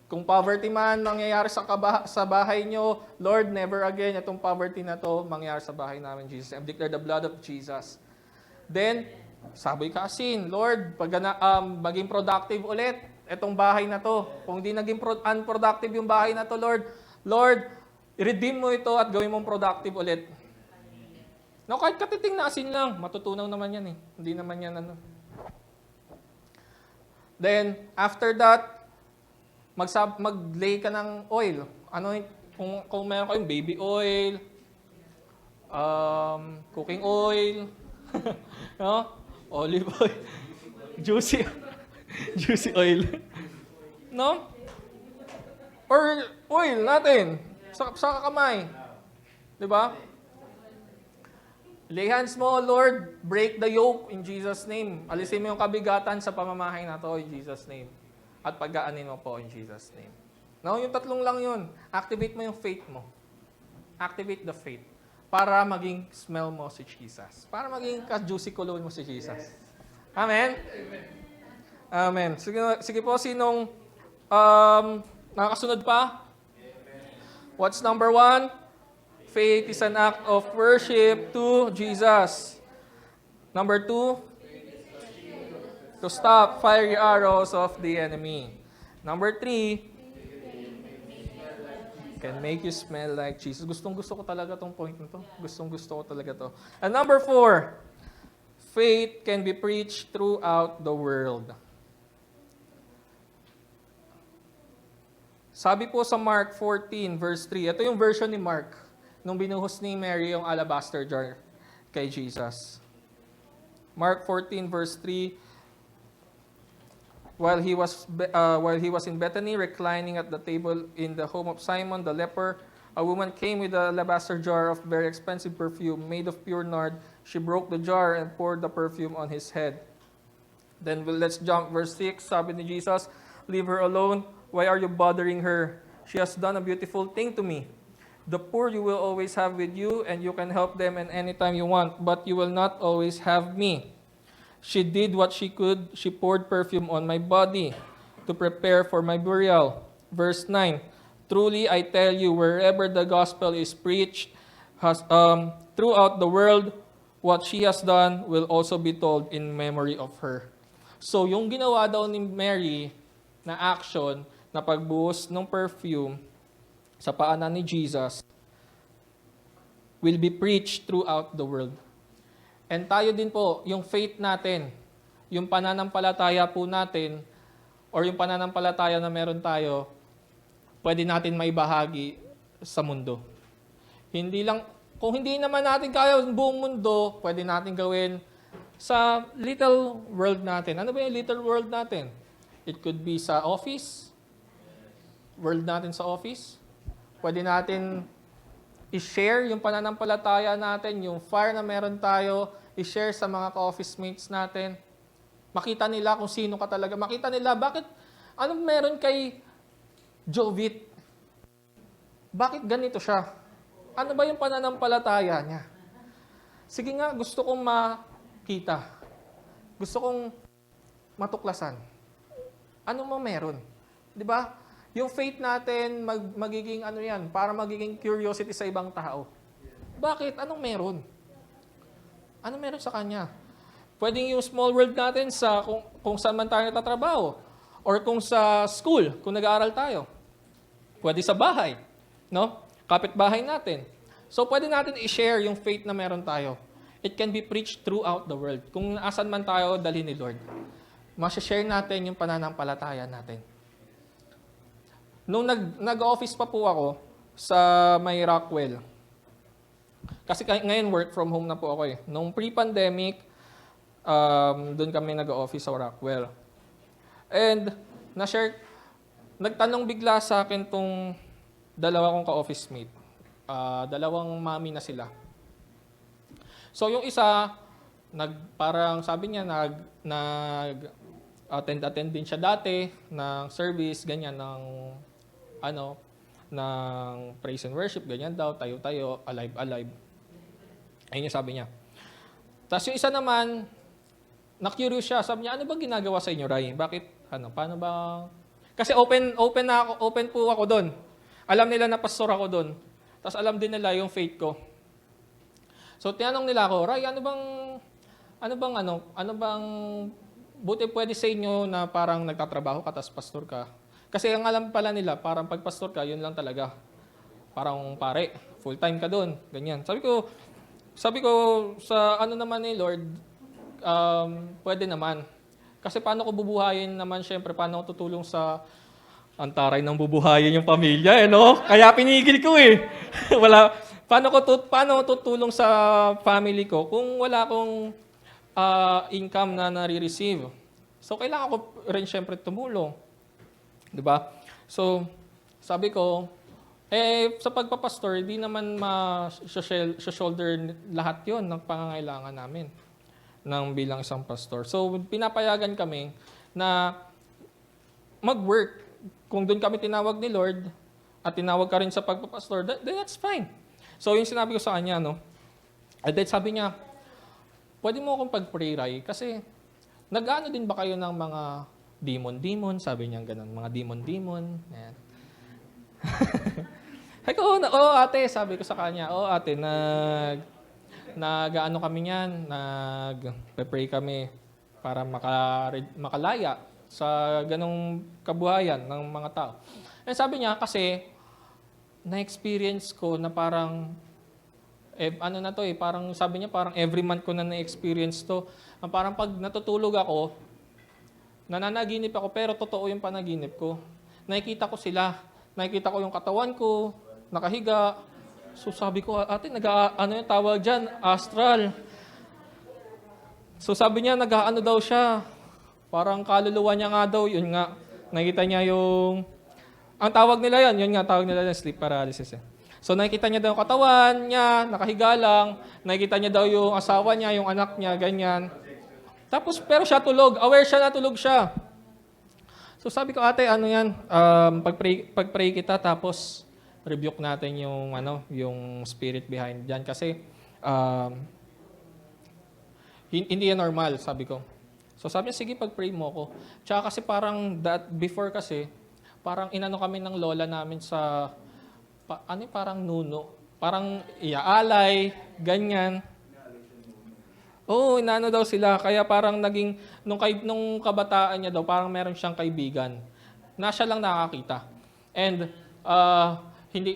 Kung poverty man mangyayari sa bahay nyo, Lord, never again itong poverty na to mangyayari sa bahay namin, Jesus. I declare the blood of Jesus. Then, sabi kasin, Lord, pag maging productive ulit itong bahay na to. Kung di naging unproductive yung bahay na to, Lord, i-redeem mo ito at gawin mong productive ulit. No, kahit katiting na asin lang, matutunaw naman yan eh. Hindi naman yan ano. Then, after that, mag-lay ka ng oil. Ano, kung meron kayong baby oil, cooking oil, no? Olive oil, juicy oil. No? Or oil natin sa kamay. 'Di ba? Lay hands mo, Lord, break the yoke in Jesus' name. Alisin mo yung kabigatan sa pamamahay na to in Jesus' name. At pagaanin mo po in Jesus' name. No, yung tatlong lang yun. Activate mo yung faith mo. Activate the faith. Para maging smell mo si Jesus. Para maging ka-juicy cologne mo si Jesus. Amen? Amen. Sige po, sinong nakakasunod pa? What's number 1? Faith is an act of worship to Jesus. Number 2, to stop fiery arrows of the enemy. Number 3, can make you smell like Jesus. Gustong-gusto ko talaga tong point na to. Gustong-gusto ko talaga to. And number 4, faith can be preached throughout the world. Sabi po sa Mark 14, verse 3, ito yung version ni Mark, nung binuhos ni Mary yung alabaster jar kay Jesus. Mark 14, verse 3, While he was in Bethany, reclining at the table in the home of Simon the leper, a woman came with a alabaster jar of very expensive perfume made of pure nard. She broke the jar and poured the perfume on his head. Then let's jump verse 6. Sabi ni Jesus, "Leave her alone. Why are you bothering her? She has done a beautiful thing to me. The poor you will always have with you, and you can help them anytime you want, but you will not always have me. She did what she could. She poured perfume on my body to prepare for my burial." Verse 9, "Truly I tell you, wherever the gospel is preached throughout the world, what she has done will also be told in memory of her." So, yung ginawa daw ni Mary na action na pagbuhos ng perfume sa paanan ni Jesus will be preached throughout the world. And tayo din po, yung faith natin, yung pananampalataya po natin, or yung pananampalataya na meron tayo, pwede natin maibahagi sa mundo. Hindi lang, kung hindi naman natin kaya buong mundo, pwede natin gawin sa little world natin. Ano ba yung little world natin? It could be sa office, world natin sa office. Pwede natin i-share yung pananampalataya natin, yung fire na meron tayo, i-share sa mga ka-office mates natin. Makita nila kung sino ka talaga. Makita nila, anong meron kay Jovit? Bakit ganito siya? Ano ba yung pananampalataya niya? Sige nga, gusto kong makita. Gusto kong matuklasan. Ano mo meron? Di ba? Yung faith natin, magiging ano yan, para magiging curiosity sa ibang tao. Bakit? Anong meron? Anong meron sa kanya? Pwedeng yung small world natin sa kung saan man tayo natatrabaho. Or kung sa school, kung nag-aaral tayo. Pwede sa bahay. No? Kapitbahay natin. So, pwede natin i-share yung faith na meron tayo. It can be preached throughout the world. Kung asan man tayo, dalhin ni Lord. Masashare natin yung pananampalataya natin. Nung nag-office pa po ako sa may Rockwell, kasi ngayon work from home na po ako eh. Nung pre-pandemic, doon kami nag-office sa Rockwell. And nagtanong bigla sa akin tong dalawa kong ka-office mate. Dalawang mami na sila. So yung isa, parang sabi niya, attend din siya dati ng service, ganyan, ng praise and worship, ganyan daw, tayo-tayo, alive. Ayun yung sabi niya. Tapos yung isa naman, Na-curious siya. Sabi niya, ano ba ginagawa sa inyo, Ray? Bakit, paano ba? Kasi open po ako doon. Alam nila na pastor ako doon. Tapos alam din nila yung faith ko. So, tinanong nila ako, Ray, ano bang, buti pwede sa inyo na parang nagtatrabaho ka, tapos pastor ka. Kasi ang alam pala nila, parang pag pastor ka, yun lang talaga. Parang pare, full time ka doon, ganyan. Sabi ko, sa ano naman ni Lord, pwede naman. Kasi paano ko bubuhayin naman, syempre, paano ko tutulong sa antaray ng bubuhayin yung pamilya, no? Kaya pinigil ko paano ko tutulong sa family ko kung wala akong income na nare-receive? So, kailangan ko rin syempre tumulong. Diba? So, sabi ko, sa pagpapastor, di naman ma-shoulder lahat yon ng pangangailangan namin ng bilang isang pastor. So, pinapayagan kami na mag-work. Kung doon kami tinawag ni Lord at tinawag ka rin sa pagpapastor, then that's fine. So, yung sinabi ko sa kanya, and then sabi niya, pwede mo akong pag-pray, Ray, kasi nag-ano din ba kayo ng mga demon-demon? Sabi niya ganun, mga demon-demon. Ayan. Ate, sabi ko sa kanya, ate, nag-ano kami niyan, nag-pray kami para makalaya sa ganong kabuhayan ng mga tao. And sabi niya, kasi na-experience ko na parang, parang sabi niya, parang every month ko na na-experience to. Parang pag natutulog ako, nananaginip ako, pero totoo yung panaginip ko. Nakikita ko sila, nakikita ko yung katawan ko, nakahiga. So sabi ko, ate, yung tawag dyan? Astral. So sabi niya, nag-ano daw siya. Parang kaluluwa niya nga daw, yun nga. Nakita niya yung, ang tawag nila yun tawag nila yung sleep paralysis. So nakikita niya daw yung katawan niya, nakahiga lang. Nakikita niya daw yung asawa niya, yung anak niya, ganyan. Tapos, pero siya tulog. Aware siya na tulog siya. So sabi ko, ate, pag-pray kita, tapos rebuke natin yung spirit behind dyan. Kasi, hindi yan normal, sabi ko. So sabi niya, sige, pag-pray mo ko. Tsaka kasi parang, before kasi, parang inano kami ng lola namin sa, parang nuno. Parang iaalay, ganyan. Oo, inano daw sila. Kaya parang naging, nung kabataan niya daw, parang meron siyang kaibigan na siya lang nakakita. And hindi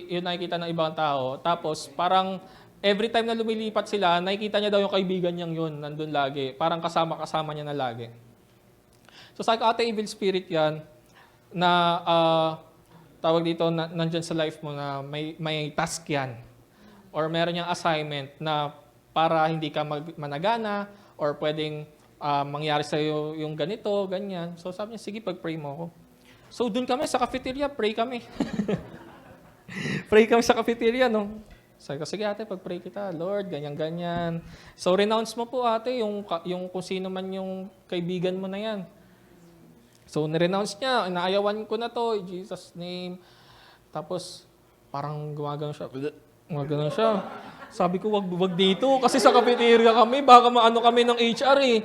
yun nakikita ng ibang tao. Tapos parang every time na lumilipat sila, nakikita niya daw yung kaibigan niyang yun, nandun lagi. Parang kasama niya na lagi. So sa ate, evil spirit yan, na tawag dito, nandyan sa life mo na may task yan. Or meron niyang assignment na para hindi ka managana or pwedeng mangyari sa'yo yung ganito, ganyan. So sabi niya, sige, pag-pray mo ako. So dun kami sa cafeteria, pray kami. Pray kami sa cafeteria, no? Sabi ko, sige ate, pag-pray kita, Lord, ganyan-ganyan. So renounce mo po ate, yung kung sino man yung kaibigan mo na yan. So nirenounce niya, inaayawan ko na to, in Jesus' name. Tapos parang gumagano siya. Sabi ko, wag dito. Kasi sa cafeteria kami, baka maano kami ng HR eh.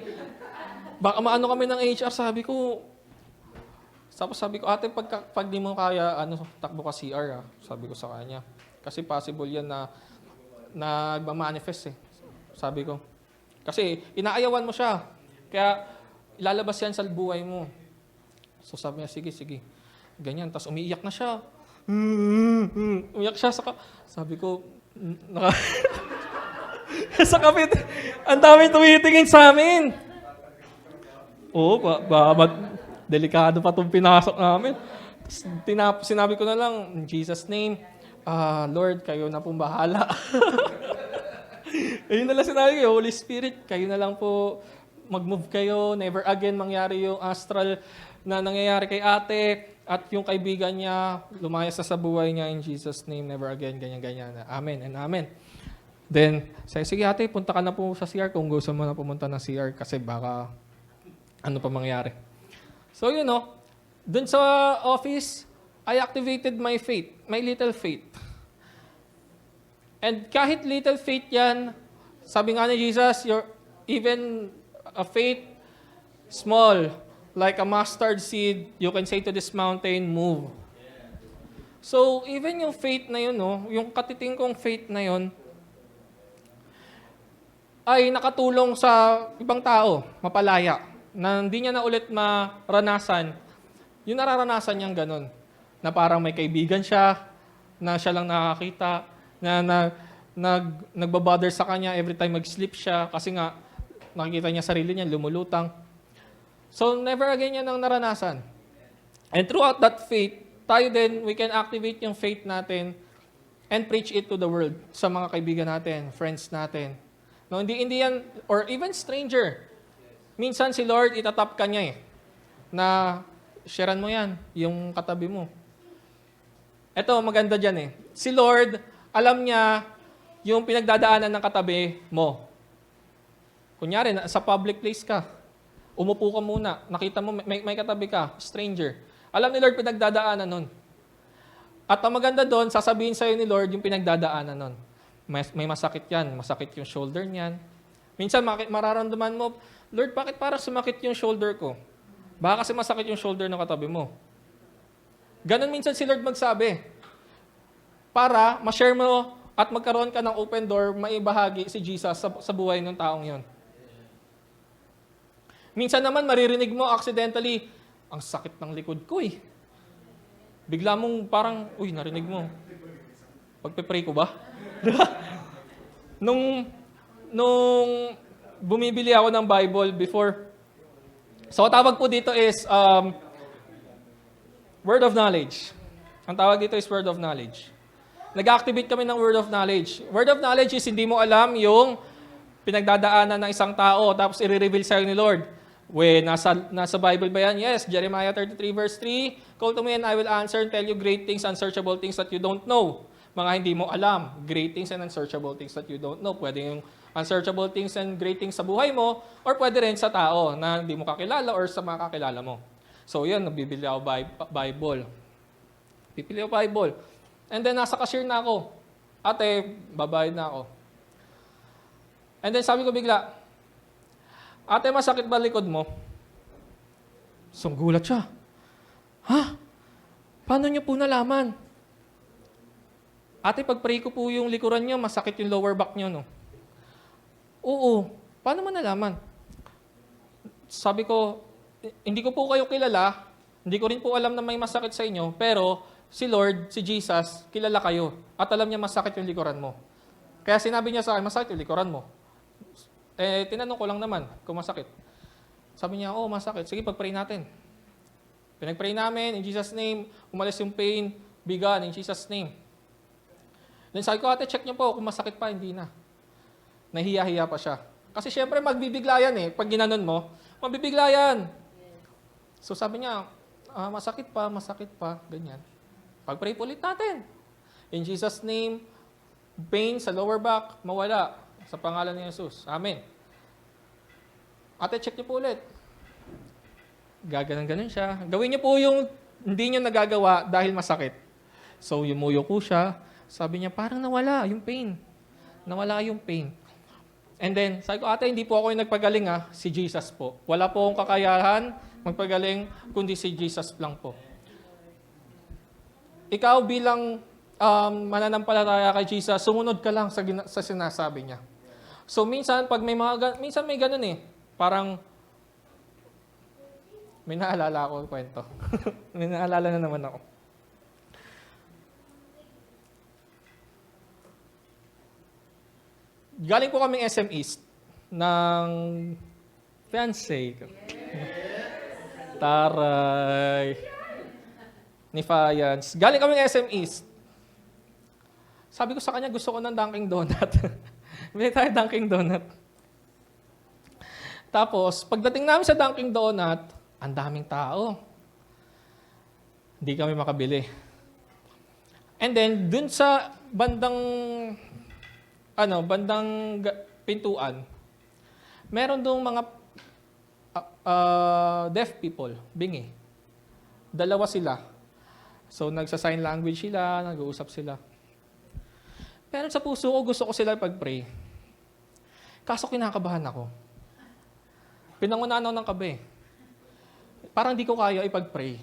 Sabi ko, ate, pag di mo kaya, takbo ka CR, sabi ko sa kanya. Kasi possible yan na nagmamanifest eh. Sabi ko. Kasi inaayawan mo siya. Kaya ilalabas yan sa buhay mo. So sabi niya, sige. Ganyan. Tapos umiiyak na siya. Umiyak siya. Sabi ko, sa kapit, ang dami tumitingin sa amin. Oo, delikado pa itong pinasok namin. Sinabi ko na lang, in Jesus' name, Lord, kayo na pong bahala. Ayun na lang sinabi ko, Holy Spirit, kayo na lang po, mag-move kayo, never again mangyari yung astral na nangyayari kay ate, at yung kaibigan niya, lumayas sa buhay niya in Jesus' name, never again, ganyan-ganyan. Amen and amen. Then, sige ate, punta ka na po sa CR kung gusto mo na pumunta ng CR kasi baka ano pa mangyari. So, dun sa office, I activated my faith, my little faith. And kahit little faith yan, sabi nga ni Jesus, A faith small, like a mustard seed, you can say to this mountain, move. So, even yung faith na yun, no, yung katiting kong faith na yun, ay nakatulong sa ibang tao, mapalaya, na hindi niya na ulit maranasan, yung nararanasan niyang ganun, na parang may kaibigan siya, na siya lang nakakita, nagbabother sa kanya every time mag-sleep siya, kasi nga, nakikita niya sarili niya, lumulutang. So, never again yan ang naranasan. And throughout that faith, tayo din, we can activate yung faith natin and preach it to the world sa mga kaibigan natin, friends natin. No, hindi yan, or even stranger. Minsan si Lord, itatap ka niya na sharean mo yan, yung katabi mo. Ito, maganda dyan Si Lord, alam niya yung pinagdadaanan ng katabi mo. Kunyari, sa public place ka, umupo ka muna, nakita mo, may katabi ka, stranger. Alam ni Lord pinagdadaanan nun. At ang maganda doon, sasabihin sa'yo ni Lord yung pinagdadaanan nun. May masakit yan, masakit yung shoulder niyan. Minsan mararamdaman mo, Lord, bakit parang sumakit yung shoulder ko? Baka kasi masakit yung shoulder ng katabi mo. Ganon minsan si Lord magsabi. Para ma-share mo at magkaroon ka ng open door, maibahagi si Jesus sa buhay ng taong yon. Minsan naman maririnig mo accidentally, ang sakit ng likod ko Bigla mong parang, narinig mo. Pagpe-pray ko ba? nung bumibili ako ng Bible before, so tawag po dito is word of knowledge. Ang tawag dito is word of knowledge. Nag-activate kami ng word of knowledge. Word of knowledge is hindi mo alam yung pinagdadaanan ng isang tao tapos i-reveal sa'yo ni Lord. Nasa Bible ba yan? Yes, Jeremiah 33 verse 3, call to me and I will answer and tell you great things, unsearchable things that you don't know. Mga hindi mo alam. Great things and unsearchable things that you don't know. Pwede yung unsearchable things and great things sa buhay mo, or pwede rin sa tao na hindi mo kakilala or sa mga kakilala mo. So yun, nabibili ako Bible. Pipili ako Bible. And then nasa cashier na ako. Ate, babayad na ako. And then sabi ko bigla, ate, masakit ba likod mo? Gulat siya. Ha? Paano niyo po nalaman? Ate, pag-pray ko po yung likuran niyo, masakit yung lower back niyo, no? Oo. Paano mo nalaman? Sabi ko, hindi ko po kayo kilala, hindi ko rin po alam na may masakit sa inyo, pero si Lord, si Jesus, kilala kayo at alam niya masakit yung likuran mo. Kaya sinabi niya sa akin, masakit yung likuran mo. Tinanong ko lang naman kung masakit. Sabi niya, masakit. Sige, pag-pray natin. Pinag-pray namin, in Jesus' name, umalis yung pain, be gone, in Jesus' name. Then sabi ko, ate, check niyo po kung masakit pa, hindi na. Nahiya-hiya pa siya. Kasi syempre, magbibigla yan Pag ginanon mo, magbibigla yan. So sabi niya, masakit pa, ganyan. Pag-pray po ulit natin. In Jesus' name, pain sa lower back, mawala. Sa pangalan ni Jesus. Amen. Ate, check niyo po ulit. Gaganon-ganon siya. Gawin niyo po yung hindi niyo nagagawa dahil masakit. So, yumuyo ko siya. Sabi niya, parang nawala yung pain. Nawala yung pain. And then, sabi ko, ate, hindi po ako yung nagpagaling si Jesus po. Wala po akong kakayahan magpagaling, kundi si Jesus lang po. Ikaw bilang mananampalataya kay Jesus, sumunod ka lang sa sinasabi niya. So minsan pag minsan may ganun parang may naalala ako kwento. May naalala na naman ako. Galing po kaming SM East ng fiancé. Taray. Ni Fayance. Galing kaming SM East. Sabi ko sa kanya, gusto ko ng Dunkin' Donut. Bili tayo Dunkin' Donut. Tapos, pagdating namin sa Dunkin' Donut, ang daming tao. Hindi kami makabili. And then, dun sa bandang pintuan, meron doong mga deaf people, bingi. Dalawa sila. So, nagsa-sign language sila, nag-uusap sila. Pero sa puso ko, gusto ko sila pag-pray. Kaso kinakabahan ako. Pinangunahan ako ng kabe. Parang di ko kaya ipag-pray.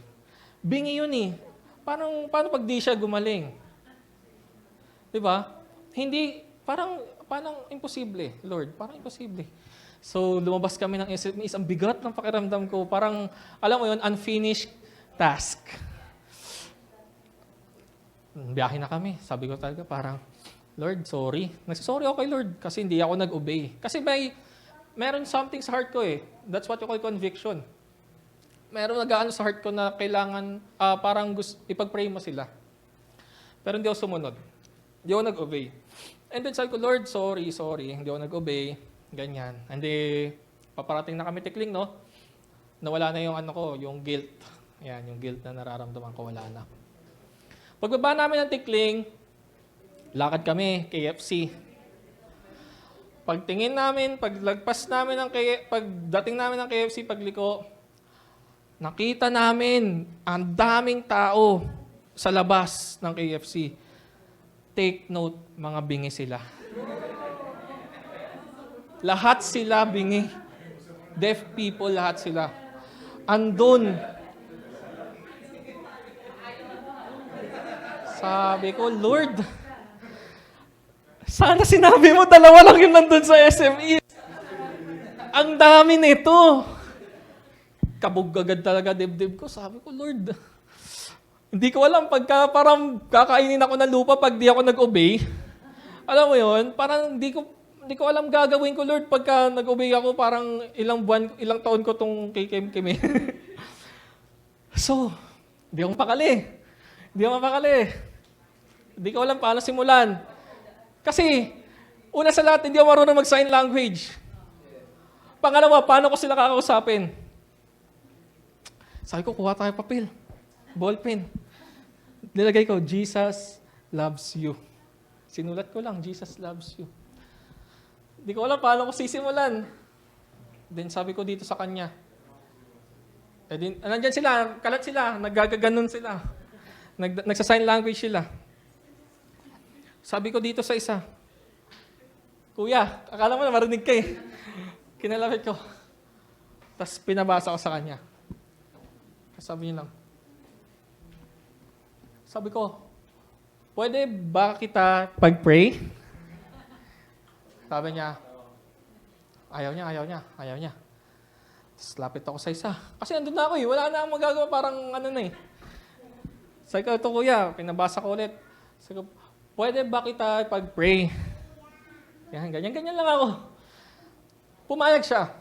Bingi yun eh. Paano pag di siya gumaling? Di ba? Hindi, parang imposible, Lord. Parang imposible. So, lumabas kami ng SMS. Ang bigat ng pakiramdam ko. Parang, alam mo yun, unfinished task. Biyahe na kami. Sabi ko talaga, parang, Lord, sorry. Nagsasorry ako kay Lord kasi hindi ako nag-obey. Kasi meron something sa heart ko eh. That's what you call conviction. Meron nag-aano sa heart ko na kailangan, parang ipag-pray mo sila. Pero hindi ako sumunod. Hindi ako nag-obey. And then sabi ko, Lord, sorry. Hindi ako nag-obey. Ganyan. Hindi, paparating na kami tikling, no? Nawala na yung yung guilt. Yan, yung guilt na nararamdaman ko, wala na. Pagbaba namin ng tikling, lakad kami, KFC. Pagtingin namin, pagdating namin ng KFC, pagliko, nakita namin ang daming tao sa labas ng KFC. Take note, mga bingi sila. Lahat sila bingi. Deaf people, lahat sila. Andun. Sabi ko, Lord, sana sinabi mo dalawa lang yung nandun sa SME. Ang dami nito. Kabog agad talaga dibdib ko. Sabi ko, Lord, hindi ko alam pagka parang kakainin ako ng lupa pag di ako nag-obey. Alam mo yun, parang hindi ko alam gagawin ko, Lord, pagka nag-obey ako, parang ilang taon ko tong kikim-kimi. So, hindi ako mapakali. Hindi ko alam paano simulan. Kasi, una sa lahat, hindi ako marunong mag-sign language. Pangalawa, paano ko sila kakausapin? Sabi ko, kuha tayo papel. Ballpen. Nilagay ko, Jesus loves you. Sinulat ko lang, Jesus loves you. Hindi ko alam paano ko sisimulan. Then sabi ko dito sa kanya, nandyan sila, kalat sila, naggaganon sila. Nagsa-sign language sila. Sabi ko dito sa isa, Kuya, akala mo na marinig ka eh. Kinalapit ko. Tapos pinabasa ko sa kanya. Sabi niya lang, sabi ko, pwede ba kita pag-pray? Sabi niya, ayaw niya. Tapos lapit ako sa isa. Kasi andun na ako eh, wala na akong magagawa, parang ano na eh. Sabi ko, ito kuya, pinabasa ko ulit. Sabi ko, pwede ba kita pag-pray? Ganyan lang ako. Pumayag siya.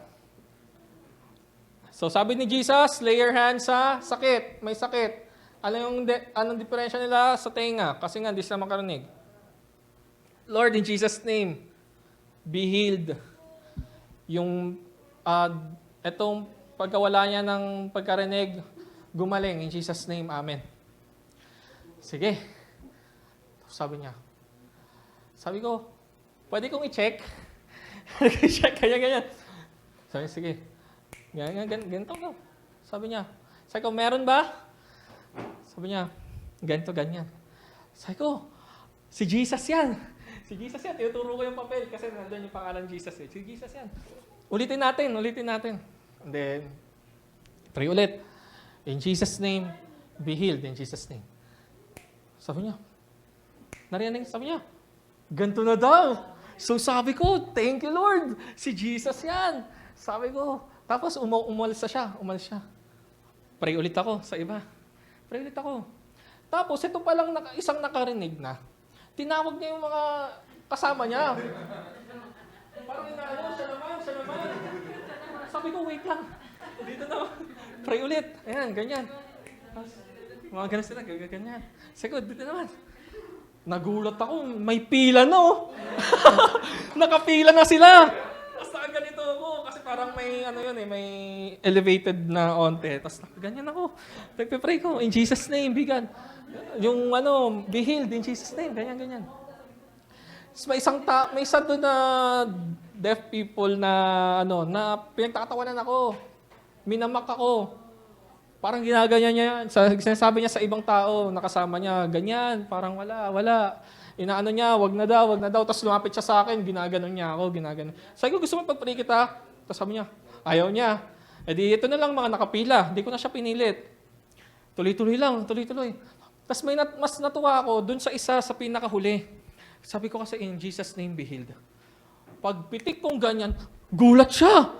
So sabi ni Jesus, lay your hands sa sakit. May sakit. Anong diferensya nila sa tenga? Kasi nga, hindi sila makarinig. Lord, in Jesus' name, be healed. Yung, etong pagkawala niya ng pagkarinig, gumaling. In Jesus' name, amen. Sige. Sabi niya. Sabi ko, pwede kong i-check? I-check, ganyan. Sabi, sige. Ganito ko. Sabi niya, meron ba? Sabi niya, ganyan. Sabi ko, si Jesus yan. Tinuturo ko yung papel kasi nandun yung pangalan Jesus eh. Si Jesus yan. Ulitin natin. And then, pray ulit. In Jesus' name, be healed in Jesus' name. Sabi niya, sabi niya, ganito na daw. So sabi ko, thank you Lord. Si Jesus yan. Sabi ko, tapos umalis siya. Pray ulit ako sa iba. Tapos, ito palang isang nakarinig na. Tinawag niya yung mga kasama niya. Parang inaano, siya naman. Sabi ko, wait lang. Dito na. Pray ulit. Ayan, ganyan. Tapos, mga ganun sila, ganyan. Sabi ko, dito naman. Nagulat ako, may pila na oh. Nakapila na sila. Basta ganito ako, kasi parang may, may elevated na onte. Tapos ganyan ako. Nagpe-pray ko, in Jesus' name, be God. Yung be healed in Jesus' name, ganyan. Tapos may isa doon na deaf people na, na pinagtatawanan ako. Minamak ako. Parang ginaganyan niya yan. Sinasabi niya sa ibang tao, nakasama niya, ganyan, parang wala. Inaano niya, wag na daw. Tapos lumapit siya sa akin, ginaganon niya ako. Sabi ko, gusto mo pag-pray kita? Tapos sabi niya, Ayaw niya. E di, ito na lang mga nakapila. Di ko na siya pinilit. Tuloy-tuloy lang, tuloy-tuloy. Tapos mas natuwa ako dun sa isa sa pinakahuli. Sabi ko kasi, in Jesus' name be healed. Pagpitik kong ganyan, gulat siya.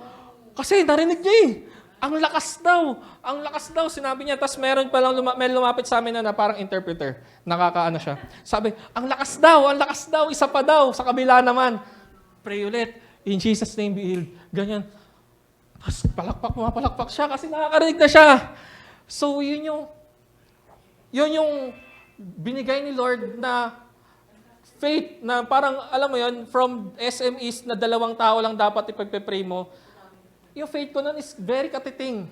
Kasi narinig niya eh. Ang lakas daw, sinabi niya. Tapos meron palang may lumapit sa amin na parang interpreter. Nakakaano siya. Sabi, ang lakas daw, isa pa daw, sa kabila naman. Pray ulit, in Jesus' name be healed. Ganyan. Tapos mapalakpak siya kasi nakakarinig na siya. So yun yung binigay ni Lord na faith na parang, alam mo yun, from SMEs na 2 tao lang dapat ipagpe-pray mo. Yung faith ko nun is very katiting.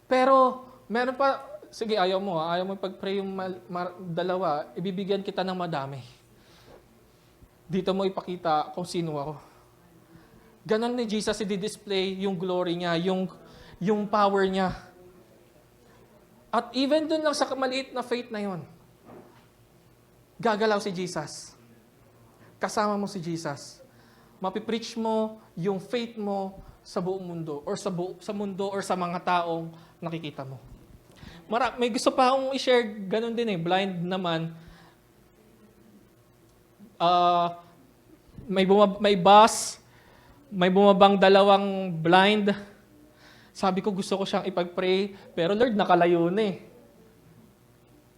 Pero, meron pa, sige, ayaw mo ipag-pray yung 2, ibibigyan kita ng madami. Dito mo ipakita kung sino ako. Ganon ni Jesus, i-display yung glory niya, yung power niya. At even dun lang sa maliit na faith na yon, gagalaw si Jesus. Kasama mo si Jesus. Mapipreach mo yung faith mo sa buong mundo or sa mundo or sa mga taong nakikita mo. May gusto pa akong i-share, ganun din blind naman. May bus, may bumabang 2 blind. Sabi ko gusto ko siyang ipag-pray, pero Lord, nakalayo na eh.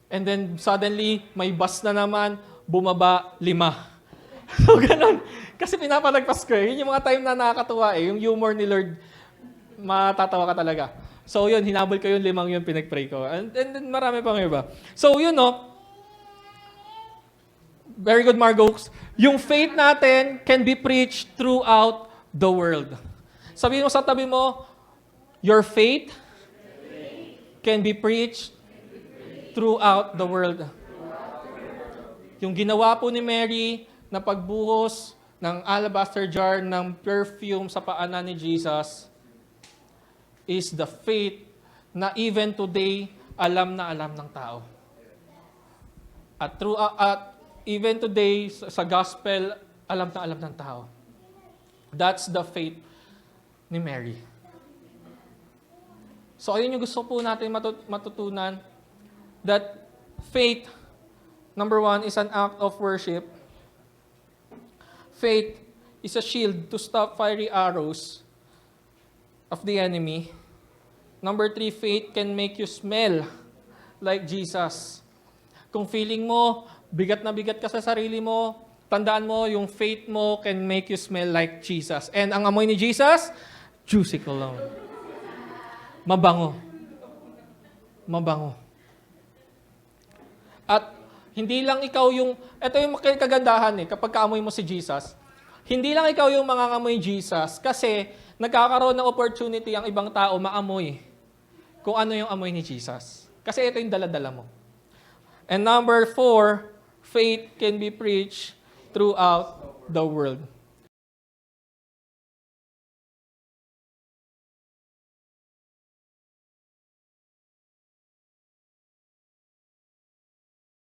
And then suddenly, may bus na naman, bumaba 5. So ganun. Kasi pinapalagpas ko eh. Yun yung mga time na nakakatuwa eh. Yung humor ni Lord, matatawa ka talaga. So yun, hinabol ko yung 5 yun, pinag-pray ko. And then marami pang iba. So yun very good, Margaux. Yung faith natin can be preached throughout the world. Sabihin mo sa tabi mo, your faith can be preached throughout the world. Yung ginawa po ni Mary na pagbuhos ng alabaster jar ng perfume sa paanan ni Jesus is the faith na even today, alam na alam ng tao. At even today, sa gospel, alam na alam ng tao. That's the faith ni Mary. So, ayun yung gusto po natin matutunan, that faith, number 1, is an act of worship. Faith is a shield to stop fiery arrows of the enemy. Number 3, faith can make you smell like Jesus. Kung feeling mo, bigat na bigat ka sa sarili mo, tandaan mo, yung faith mo can make you smell like Jesus. And ang amoy ni Jesus, juicy cologne. Mabango. Mabango. At hindi lang ikaw ito yung kagandahan kapag kaamoy mo si Jesus, hindi lang ikaw yung mangangamoy Jesus kasi nagkakaroon ng opportunity ang ibang tao maamoy kung ano yung amoy ni Jesus. Kasi ito yung dala-dala mo. And number 4, faith can be preached throughout the world.